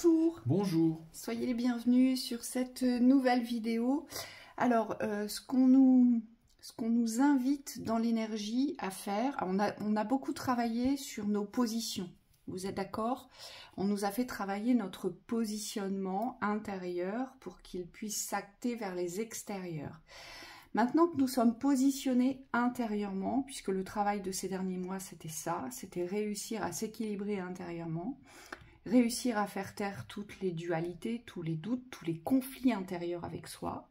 Bonjour. Bonjour. Soyez les bienvenus sur cette nouvelle vidéo. Alors, ce qu'on nous invite dans l'énergie à faire, on a beaucoup travaillé sur nos positions. Vous êtes d'accord? On nous a fait travailler notre positionnement intérieur pour qu'il puisse s'acter vers les extérieurs. Maintenant que nous sommes positionnés intérieurement, puisque le travail de ces derniers mois, c'était ça, c'était réussir à s'équilibrer intérieurement, réussir à faire taire toutes les dualités, tous les doutes, tous les conflits intérieurs avec soi.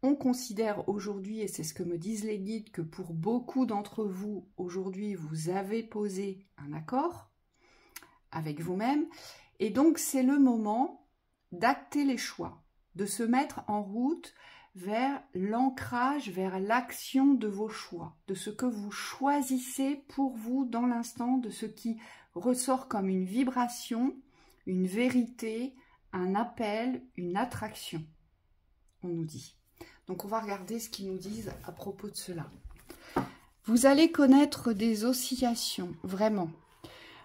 On considère aujourd'hui, et c'est ce que me disent les guides, que pour beaucoup d'entre vous, aujourd'hui, vous avez posé un accord avec vous-même. Et donc, c'est le moment d'acter les choix, de se mettre en route vers l'ancrage, vers l'action de vos choix, de ce que vous choisissez pour vous dans l'instant, de ce qui ressort comme une vibration, une vérité, un appel, une attraction, on nous dit. Donc on va regarder ce qu'ils nous disent à propos de cela. Vous allez connaître des oscillations, vraiment.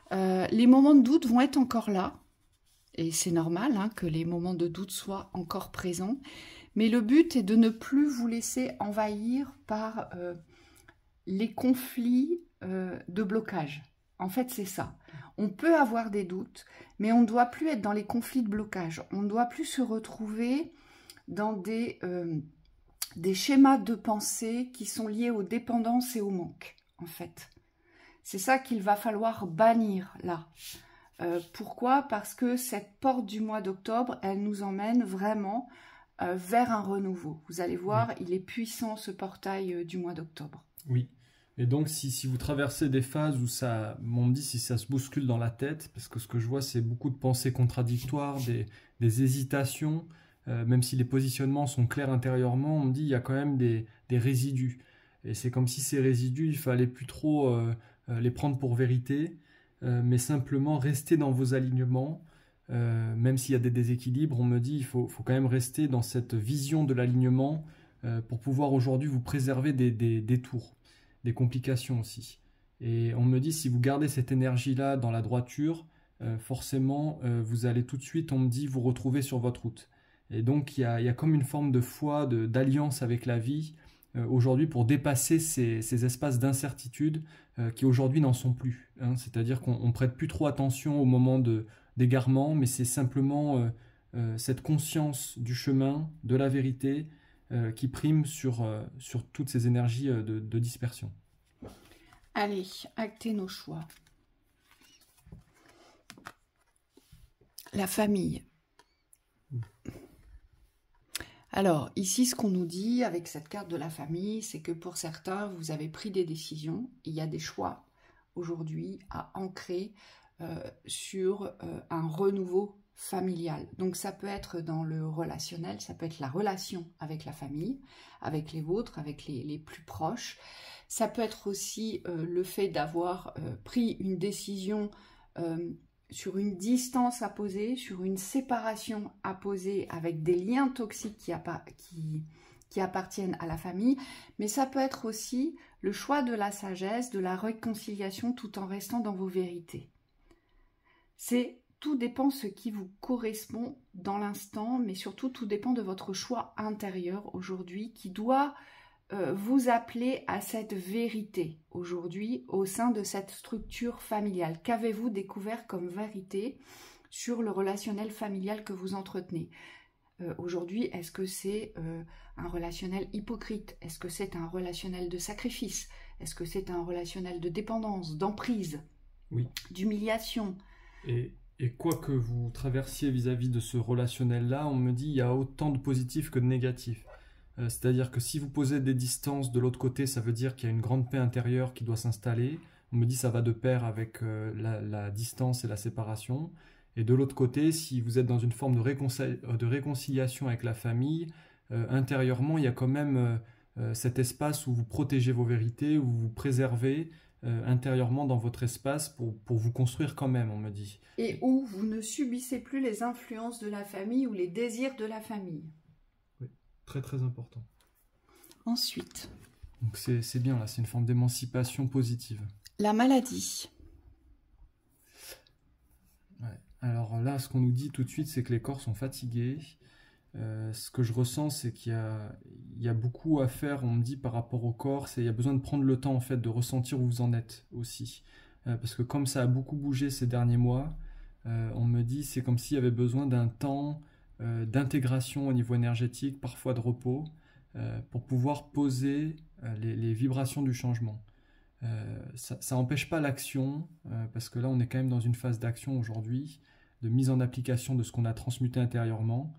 Les moments de doute vont être encore là, et c'est normal hein, que les moments de doute soient encore présents, mais le but est de ne plus vous laisser envahir par les conflits de blocage. En fait, c'est ça. On peut avoir des doutes, mais on ne doit plus être dans les conflits de blocage. On ne doit plus se retrouver dans des schémas de pensée qui sont liés aux dépendances et au manque, en fait. C'est ça qu'il va falloir bannir, là. Pourquoi? Parce que cette porte du mois d'octobre, elle nous emmène vraiment vers un renouveau. Vous allez voir, oui. Il est puissant, ce portail du mois d'octobre. Oui. Et donc, si vous traversez des phases où ça, on me dit si ça se bouscule dans la tête, parce que ce que je vois, c'est beaucoup de pensées contradictoires, des hésitations, même si les positionnements sont clairs intérieurement, on me dit il y a quand même des résidus. Et c'est comme si ces résidus, il fallait plus trop les prendre pour vérité, mais simplement rester dans vos alignements. Même s'il y a des déséquilibres, on me dit il faut quand même rester dans cette vision de l'alignement pour pouvoir aujourd'hui vous préserver des détours, des complications aussi. Et on me dit si vous gardez cette énergie-là dans la droiture, forcément vous allez tout de suite, on me dit, vous retrouver sur votre route. Et donc il y a comme une forme de foi, d'alliance avec la vie aujourd'hui pour dépasser ces espaces d'incertitude qui aujourd'hui n'en sont plus. Hein. C'est-à-dire qu'on ne prête plus trop attention au moment d'égarement, mais c'est simplement cette conscience du chemin, de la vérité, qui prime sur toutes ces énergies de dispersion. Allez, actez nos choix. La famille. Alors, ici, ce qu'on nous dit avec cette carte de la famille, c'est que pour certains, vous avez pris des décisions. Il y a des choix aujourd'hui à ancrer sur un renouveau familial. Donc ça peut être dans le relationnel, ça peut être la relation avec la famille, avec les vôtres, avec les plus proches. Ça peut être aussi le fait d'avoir pris une décision sur une distance à poser, sur une séparation à poser avec des liens toxiques qui appartiennent à la famille. Mais ça peut être aussi le choix de la sagesse, de la réconciliation tout en restant dans vos vérités. Tout dépend ce qui vous correspond dans l'instant, mais surtout tout dépend de votre choix intérieur aujourd'hui qui doit vous appeler à cette vérité aujourd'hui au sein de cette structure familiale. Qu'avez-vous découvert comme vérité sur le relationnel familial que vous entretenez aujourd'hui? Est-ce que c'est un relationnel hypocrite? Est-ce que c'est un relationnel de sacrifice? Est-ce que c'est un relationnel de dépendance, d'emprise, oui, d'humiliation? Et quoi que vous traversiez vis-à-vis de ce relationnel-là, on me dit il y a autant de positifs que de négatifs. C'est-à-dire que si vous posez des distances de l'autre côté, ça veut dire qu'il y a une grande paix intérieure qui doit s'installer. On me dit ça va de pair avec la distance et la séparation. Et de l'autre côté, si vous êtes dans une forme de réconciliation avec la famille, intérieurement, il y a quand même cet espace où vous protégez vos vérités, où vous vous préservez intérieurement dans votre espace pour vous construire quand même, on me dit. Et où vous ne subissez plus les influences de la famille ou les désirs de la famille. Oui, très très important. Ensuite. Donc c'est bien là, c'est une forme d'émancipation positive. La maladie. Ouais. Alors là, ce qu'on nous dit tout de suite, c'est que les corps sont fatigués. Ce que je ressens, c'est qu'il y a beaucoup à faire, on me dit, par rapport au corps. Il y a besoin de prendre le temps, en fait, de ressentir où vous en êtes aussi. Parce que comme ça a beaucoup bougé ces derniers mois, on me dit c'est comme s'il y avait besoin d'un temps d'intégration au niveau énergétique, parfois de repos, pour pouvoir poser les vibrations du changement. Ça n'empêche pas l'action, parce que là on est quand même dans une phase d'action aujourd'hui, de mise en application de ce qu'on a transmuté intérieurement,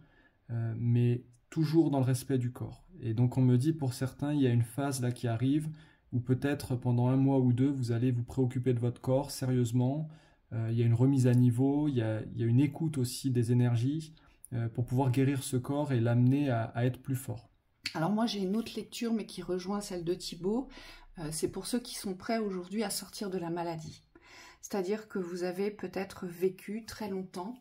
mais toujours dans le respect du corps. Et donc on me dit pour certains, il y a une phase là qui arrive, où peut-être pendant 1 mois ou 2, vous allez vous préoccuper de votre corps sérieusement. Il y a une remise à niveau, il y a une écoute aussi des énergies pour pouvoir guérir ce corps et l'amener à être plus fort. Alors moi j'ai une autre lecture mais qui rejoint celle de Thibaut. C'est pour ceux qui sont prêts aujourd'hui à sortir de la maladie. C'est-à-dire que vous avez peut-être vécu très longtemps,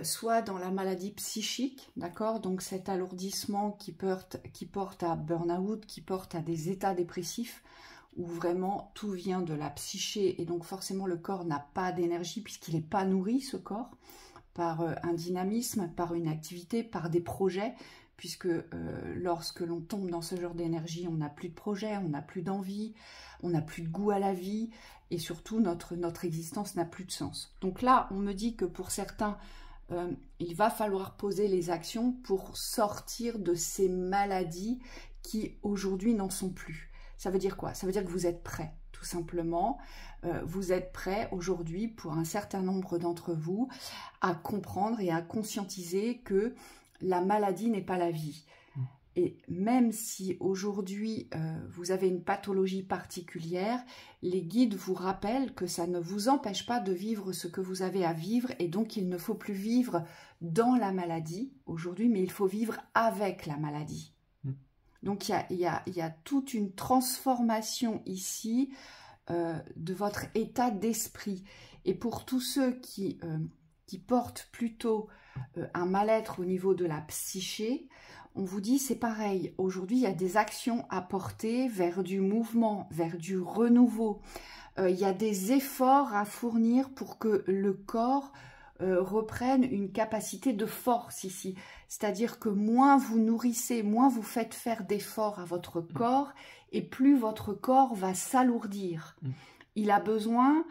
soit dans la maladie psychique, d'accord, donc cet alourdissement qui porte à burn-out, qui porte à des états dépressifs, où vraiment tout vient de la psyché et donc forcément le corps n'a pas d'énergie puisqu'il n'est pas nourri, ce corps, par un dynamisme, par une activité, par des projets, puisque lorsque l'on tombe dans ce genre d'énergie, on n'a plus de projet, on n'a plus d'envie, on n'a plus de goût à la vie et surtout notre existence n'a plus de sens. Donc là, on me dit que pour certains, il va falloir poser les actions pour sortir de ces maladies qui aujourd'hui n'en sont plus. Ça veut dire quoi? Ça veut dire que vous êtes prêts, tout simplement. Vous êtes prêts aujourd'hui, pour un certain nombre d'entre vous, à comprendre et à conscientiser que la maladie n'est pas la vie. Et même si aujourd'hui vous avez une pathologie particulière, les guides vous rappellent que ça ne vous empêche pas de vivre ce que vous avez à vivre et donc il ne faut plus vivre dans la maladie aujourd'hui, mais il faut vivre avec la maladie. Donc il y a toute une transformation ici de votre état d'esprit. Et pour tous ceux qui portent plutôt un mal-être au niveau de la psyché, on vous dit c'est pareil. Aujourd'hui, il y a des actions à porter vers du mouvement, vers du renouveau. Il y a des efforts à fournir pour que le corps reprenne une capacité de force ici. C'est-à-dire que moins vous nourrissez, moins vous faites faire d'efforts à votre corps et plus votre corps va s'alourdir. Il a besoin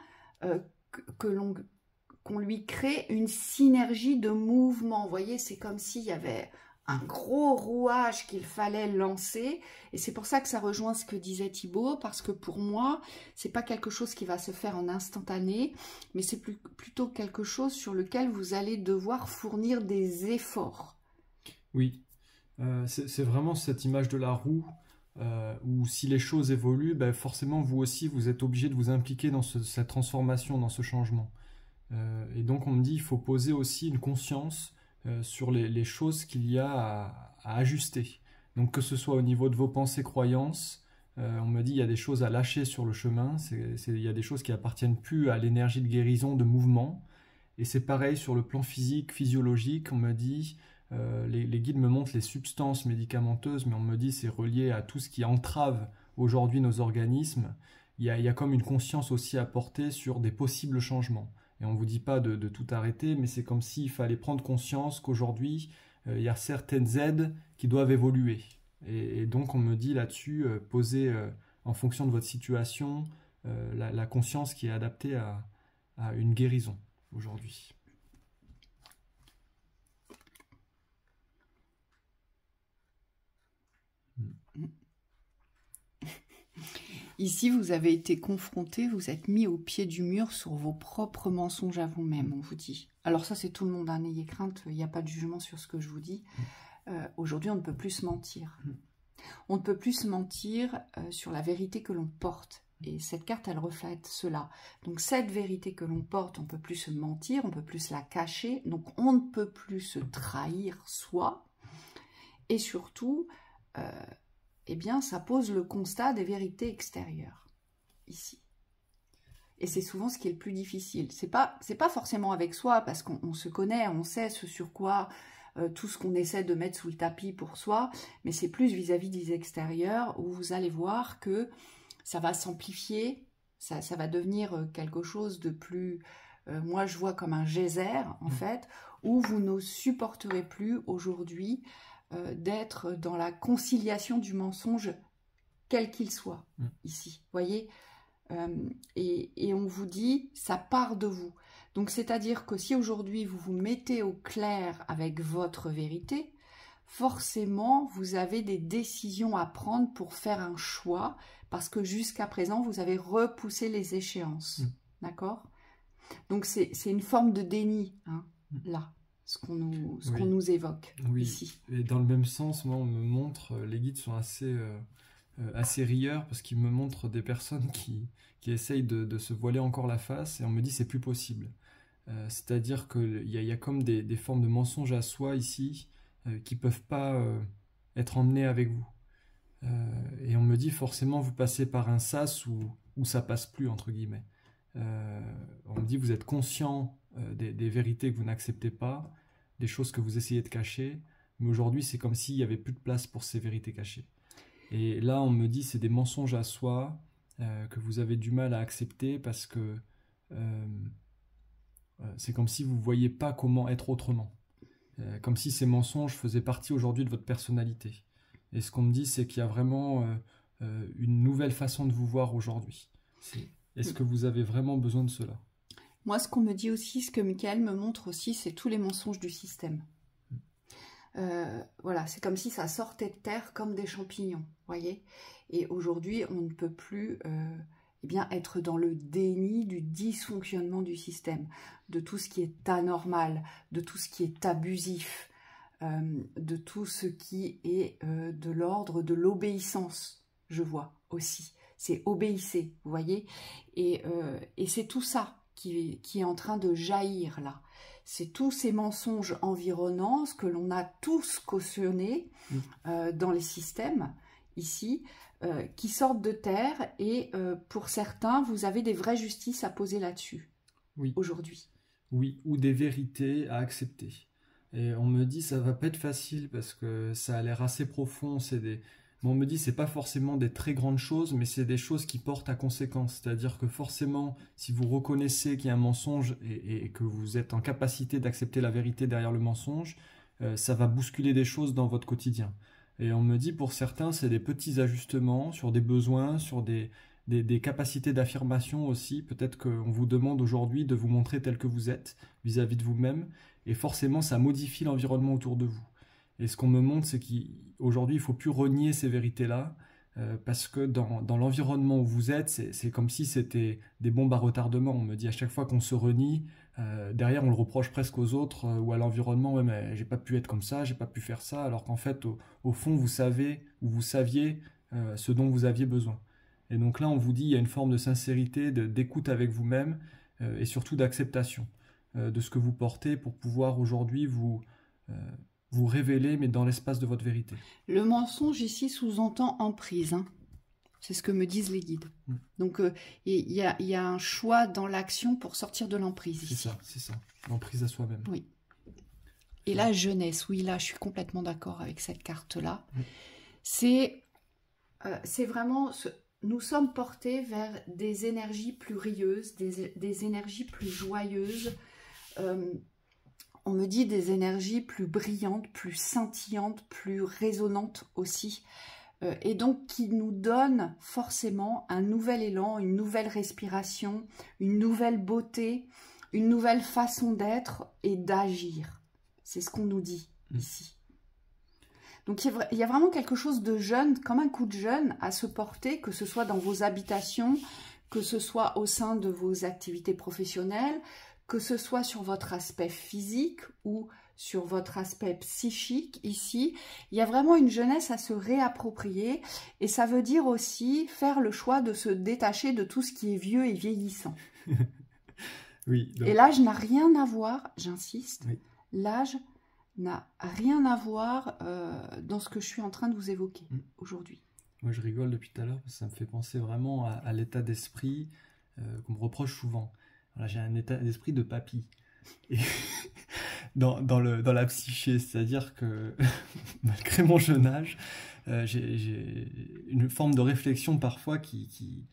qu'on lui crée une synergie de mouvement. Vous voyez, c'est comme s'il y avait un gros rouage qu'il fallait lancer. Et c'est pour ça que ça rejoint ce que disait Thibaut, parce que pour moi, c'est pas quelque chose qui va se faire en instantané, mais c'est plutôt quelque chose sur lequel vous allez devoir fournir des efforts. Oui, c'est vraiment cette image de la roue, où si les choses évoluent, ben forcément vous aussi, vous êtes obligé de vous impliquer dans cette transformation, dans ce changement. Et donc on me dit, il faut poser aussi une conscience sur les choses qu'il y a à ajuster. Donc que ce soit au niveau de vos pensées, croyances, on me dit il y a des choses à lâcher sur le chemin, il y a des choses qui appartiennent plus à l'énergie de guérison, de mouvement. Et c'est pareil sur le plan physique, physiologique, on me dit, les guides me montrent les substances médicamenteuses, mais on me dit c'est relié à tout ce qui entrave aujourd'hui nos organismes. Il y a comme une conscience aussi à porter sur des possibles changements. Et on ne vous dit pas de tout arrêter, mais c'est comme s'il fallait prendre conscience qu'aujourd'hui, il y a certaines aides qui doivent évoluer. Et donc on me dit là-dessus, posez en fonction de votre situation la conscience qui est adaptée à une guérison aujourd'hui. Ici, vous avez été confronté, vous êtes mis au pied du mur sur vos propres mensonges à vous-même, on vous dit. Alors ça, c'est tout le monde, hein, n'ayez crainte, il n'y a pas de jugement sur ce que je vous dis. Aujourd'hui, on ne peut plus se mentir. On ne peut plus se mentir sur la vérité que l'on porte. Et cette carte, elle reflète cela. Donc cette vérité que l'on porte, on ne peut plus se mentir, on ne peut plus la cacher. Donc on ne peut plus se trahir soi. Et surtout, eh bien, ça pose le constat des vérités extérieures, ici. Et c'est souvent ce qui est le plus difficile. C'est pas forcément avec soi, parce qu'on se connaît, on sait ce sur quoi, tout ce qu'on essaie de mettre sous le tapis pour soi, mais c'est plus vis-à-vis des extérieurs, où vous allez voir que ça va s'amplifier, ça va devenir quelque chose de plus moi je vois comme un geyser en fait, où vous ne supporterez plus aujourd'hui d'être dans la conciliation du mensonge, quel qu'il soit, ici, voyez. Et on vous dit, ça part de vous. Donc c'est-à-dire que si aujourd'hui vous vous mettez au clair avec votre vérité, forcément vous avez des décisions à prendre pour faire un choix, parce que jusqu'à présent vous avez repoussé les échéances, d'accord? Donc c'est une forme de déni, hein, là, ce qu'on nous évoque ici. Et dans le même sens, moi on me montre, les guides sont assez rieurs, parce qu'ils me montrent des personnes qui essayent de se voiler encore la face, et on me dit c'est plus possible. C'est-à-dire qu'il y a comme des formes de mensonges à soi ici, qui ne peuvent pas être emmenés avec vous. Et on me dit forcément vous passez par un sas où ça passe plus, entre guillemets. On me dit vous êtes conscient des vérités que vous n'acceptez pas, des choses que vous essayez de cacher, mais aujourd'hui c'est comme s'il n'y avait plus de place pour ces vérités cachées. Et là on me dit c'est des mensonges à soi que vous avez du mal à accepter, parce que c'est comme si vous ne voyiez pas comment être autrement. Comme si ces mensonges faisaient partie aujourd'hui de votre personnalité. Et ce qu'on me dit, c'est qu'il y a vraiment une nouvelle façon de vous voir aujourd'hui. Est-ce que vous avez vraiment besoin de cela? Moi, ce qu'on me dit aussi, ce que Michael me montre aussi, c'est tous les mensonges du système. Voilà, c'est comme si ça sortait de terre comme des champignons, voyez. Et aujourd'hui, on ne peut plus être dans le déni du dysfonctionnement du système, de tout ce qui est anormal, de tout ce qui est abusif, de tout ce qui est de l'ordre de l'obéissance, je vois aussi. C'est obéissez, vous voyez. Et c'est tout ça qui est en train de jaillir là. C'est tous ces mensonges environnants, ce que l'on a tous cautionnés dans les systèmes, ici, qui sortent de terre, et pour certains, vous avez des vraies justices à poser là-dessus, aujourd'hui. Oui, ou des vérités à accepter. Et on me dit ça va pas être facile, parce que ça a l'air assez profond, on me dit c'est pas forcément des très grandes choses, mais c'est des choses qui portent à conséquence. C'est-à-dire que forcément, si vous reconnaissez qu'il y a un mensonge et que vous êtes en capacité d'accepter la vérité derrière le mensonge, ça va bousculer des choses dans votre quotidien. Et on me dit pour certains, c'est des petits ajustements sur des besoins, sur des capacités d'affirmation aussi. Peut-être qu'on vous demande aujourd'hui de vous montrer tel que vous êtes vis-à-vis de vous-même, et forcément ça modifie l'environnement autour de vous. Et ce qu'on me montre, c'est qu'aujourd'hui, il ne faut plus renier ces vérités-là, parce que dans l'environnement où vous êtes, c'est comme si c'était des bombes à retardement. On me dit à chaque fois qu'on se renie, derrière on le reproche presque aux autres ou à l'environnement, ouais, mais j'ai pas pu être comme ça, j'ai pas pu faire ça, alors qu'en fait, au fond, vous savez, ou vous saviez ce dont vous aviez besoin. Et donc là, on vous dit, il y a une forme de sincérité, d'écoute avec vous-même, et surtout d'acceptation de ce que vous portez, pour pouvoir aujourd'hui vous révéler, mais dans l'espace de votre vérité. Le mensonge ici sous-entend emprise, hein. C'est ce que me disent les guides. Donc il y a un choix dans l'action pour sortir de l'emprise ici. C'est ça, l'emprise à soi-même. Oui. Et la jeunesse, oui, là je suis complètement d'accord avec cette carte-là. C'est vraiment... Nous sommes portés vers des énergies plus rieuses, des énergies plus joyeuses, on me dit des énergies plus brillantes, plus scintillantes, plus résonantes aussi, et donc qui nous donnent forcément un nouvel élan, une nouvelle respiration, une nouvelle beauté, une nouvelle façon d'être et d'agir. C'est ce qu'on nous dit ici. Donc il y a vraiment quelque chose de jeune, comme un coup de jeune à se porter, que ce soit dans vos habitations, que ce soit au sein de vos activités professionnelles, que ce soit sur votre aspect physique ou sur votre aspect psychique ici. Il y a vraiment une jeunesse à se réapproprier, et ça veut dire aussi faire le choix de se détacher de tout ce qui est vieux et vieillissant. Oui, donc... Et l'âge n'a rien à voir, j'insiste, l'âge n'a rien à voir dans ce que je suis en train de vous évoquer aujourd'hui. Moi, je rigole depuis tout à l'heure, parce que ça me fait penser vraiment à l'état d'esprit qu'on me reproche souvent. Voilà, j'ai un état d'esprit de papy. Et dans la psyché, c'est-à-dire que malgré mon jeune âge, j'ai une forme de réflexion parfois qui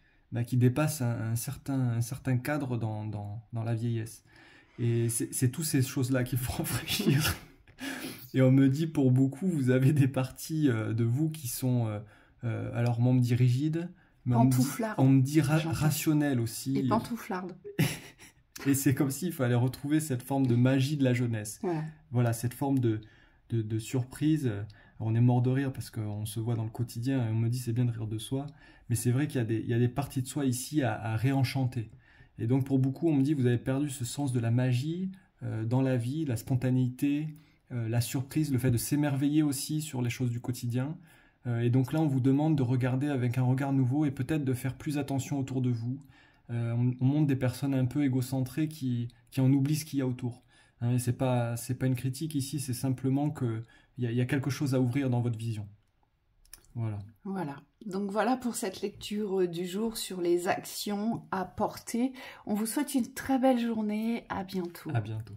qui dépassent un certain cadre dans la vieillesse. Et c'est toutes ces choses-là qu'il faut réfléchir. Et on me dit, pour beaucoup, vous avez des parties de vous qui sont, alors on me dit rigides, mais on me dit rationnelles aussi. Et pantouflardes. Et c'est comme s'il fallait retrouver cette forme de magie de la jeunesse. Ouais. Voilà, cette forme de surprise. Alors, on est mort de rire parce qu'on se voit dans le quotidien et on me dit c'est bien de rire de soi. Mais c'est vrai qu'il y a des parties de soi ici à réenchanter. Et donc pour beaucoup, on me dit vous avez perdu ce sens de la magie dans la vie, la spontanéité, la surprise, le fait de s'émerveiller aussi sur les choses du quotidien. Et donc là, on vous demande de regarder avec un regard nouveau et peut-être de faire plus attention autour de vous. On montre des personnes un peu égocentrées qui en oublient ce qu'il y a autour. Hein, et c'est pas une critique ici, c'est simplement qu'il y a quelque chose à ouvrir dans votre vision. Voilà. Voilà. Donc voilà pour cette lecture du jour sur les actions à porter. On vous souhaite une très belle journée. À bientôt. À bientôt.